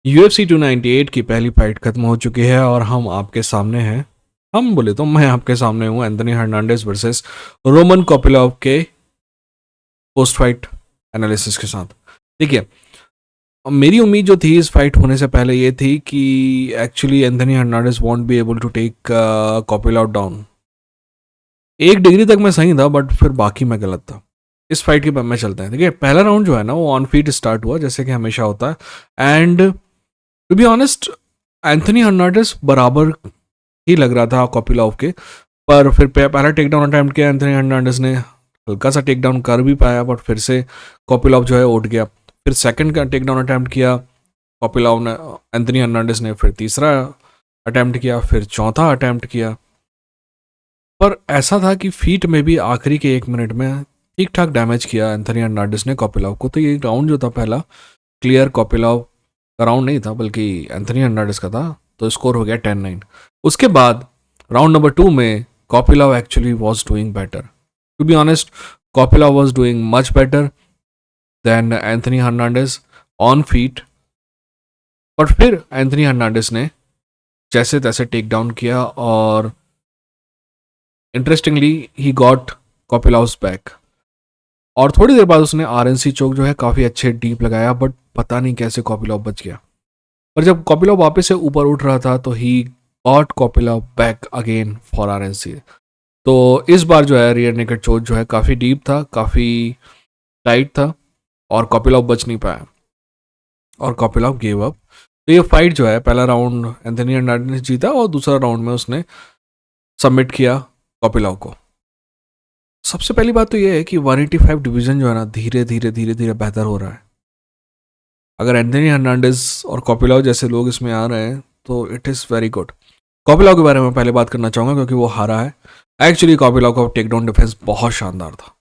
UFC 298 की पहली fight खत्म हो चुकी है और हम आपके सामने हैं। हम बोले तो मैं आपके सामने हूँ एंथनी हर्नांडेज वर्सेस रोमन कोपिलोव के पोस्ट फाइट एनालिसिस के साथ। देखिए, मेरी उम्मीद जो थी इस फाइट होने से पहले ये थी कि actually Anthony Hernandez won't be able to take Kopylov down. 1 degree तक मैं सही था, बट फिर बाकी मैं गलत था। इस फाइट के बाद में चलते हैं। देखिए, पहला राउंड जो है ना वो ऑन फीट स्टार्ट हुआ जैसे कि हमेशा होता है, and to be honest Anthony Hernandez बराबर ही लग रहा था कोपिलोव के। पर फिर पहला टेक डाउन अटैम्प्ट किया एंथनी हर्नांडेज ने, हल्का सा टेक डाउन कर भी पाया, बट फिर से कोपिलोव जो है उठ गया। फिर सेकंड का टेक डाउन अटैम्प्ट किया कोपिलोव ने, एंथनी हर्नांडेज ने। फिर तीसरा अटैम्प्ट किया, फिर चौथा अटैम्प्ट किया। पर ऐसा था कि फीट में भी आखिरी के 1 मिनट में ठीक ठाक डैमेज किया एंथनी हर्नांडेज ने कोपिलोव को। तो ये राउंड जो था पहला क्लियर कोपिलोव का राउंड नहीं था, बल्कि एंथनी हर्नांडेज का था। तो स्कोर हो गया 10-9। उसके बाद राउंड नंबर 2 में Kopylov actually was doing better. To be honest, Kopylov was doing much better than Anthony Hernandez on feet. But फिर एंथनी हर्नांडेज ने जैसे तैसे टेक डाउन किया और interestingly he got Kopylov's back. और थोड़ी देर बाद उसने आरएनसी चोक जो है काफ़ी अच्छे डीप लगाया, बट पता नहीं कैसे कोपिलोव बच गया। पर जब कोपिलोव वापस से ऊपर उठ रहा था तो he got Kopylov back again for RNC. तो इस बार जो है रियर नेकेड चोक जो है काफ़ी डीप था, काफ़ी टाइट था, और कोपिलोव बच नहीं पाया और कोपिलोव गेव अप। तो ये फाइट जो है पहला राउंड एंथनी हर्नांडेज ने जीता और दूसरा राउंड में उसने सबमिट किया कोपिलोव को। सबसे पहली बात तो ये है कि 185 डिवीजन जो है ना धीरे धीरे बेहतर हो रहा है। अगर एंथनी हर्नांडेज और कोपिलोव जैसे लोग इसमें आ रहे हैं तो इट इज़ वेरी गुड। कोपिलोव के बारे में पहले बात करना चाहूँगा क्योंकि वो हारा है। एक्चुअली कोपिलोव का टेक डाउन डिफेंस बहुत शानदार था।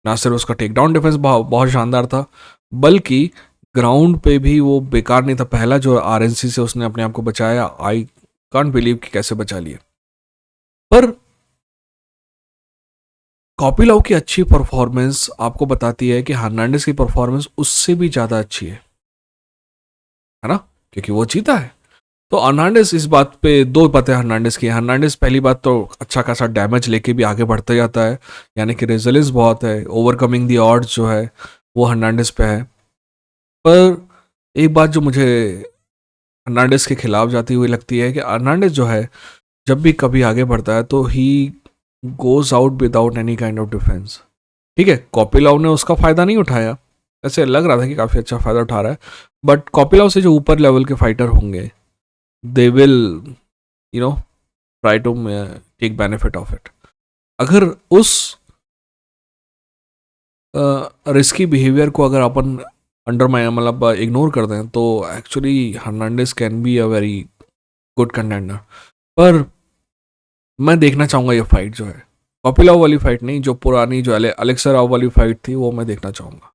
ना सिर्फ उसका टेक डाउन डिफेंस बहुत शानदार था, बल्कि ग्राउंड पे भी वो बेकार नहीं था। पहला जो आरएनसी से उसने अपने आप को बचाया, आई कांट बिलीव कि कैसे बचा लिया। पर कोपिलोव की अच्छी परफॉर्मेंस आपको बताती है कि हर्नांडेज की परफॉर्मेंस उससे भी ज़्यादा अच्छी है ना, क्योंकि वो जीता है। तो हर्नांडेज इस बात पे दो बातें हर्नांडेज की। हर्नांडेज पहली बात तो अच्छा खासा डैमेज लेके भी आगे बढ़ते जाता है, यानी कि रेजिलेंस बहुत है, ओवरकमिंग दी ऑड्स जो है वो हर्नांडेज पे है। पर एक बात जो मुझे हर्नांडेज के खिलाफ जाती हुई लगती है कि हर्नांडेज जो है जब भी कभी आगे बढ़ता है तो he goes out without any kind of defence. ठीक है, कोपिलोव ने उसका फ़ायदा नहीं उठाया, ऐसे लग रहा था कि काफ़ी अच्छा फ़ायदा उठा रहा है, बट कोपिलोव से जो ऊपर लेवल के फाइटर होंगे they will you know try to take benefit of it. अगर उस रिस्की बिहेवियर को अगर अपन अंडर मतलब इग्नोर कर दें तो actually Hernandez can be a very good contender. पर मैं देखना चाहूँगा ये फाइट जो है, कोपिलोव वाली फाइट नहीं, जो पुरानी जो अलेक्सा राव वाली फाइट थी वो मैं देखना चाहूँगा।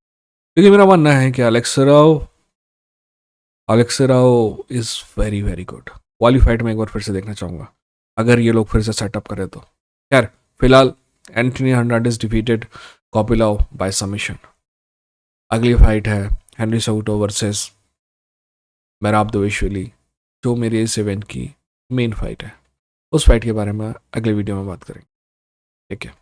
क्योंकि मेरा मानना है कि Alexa Rao is very very good. वाली फाइट में एक बार फिर से देखना चाहूँगा अगर ये लोग फिर से सेटअप करें तो। खैर, फिलहाल Anthony Hernandez defeated Kopylov by submission. अगली फाइट है Henry Cejudo versus Merab Dvalishvili, जो मेरे इस इवेंट की मेन फाइट है। उस फाइट के बारे में अगले वीडियो में बात करेंगे। ठीक है।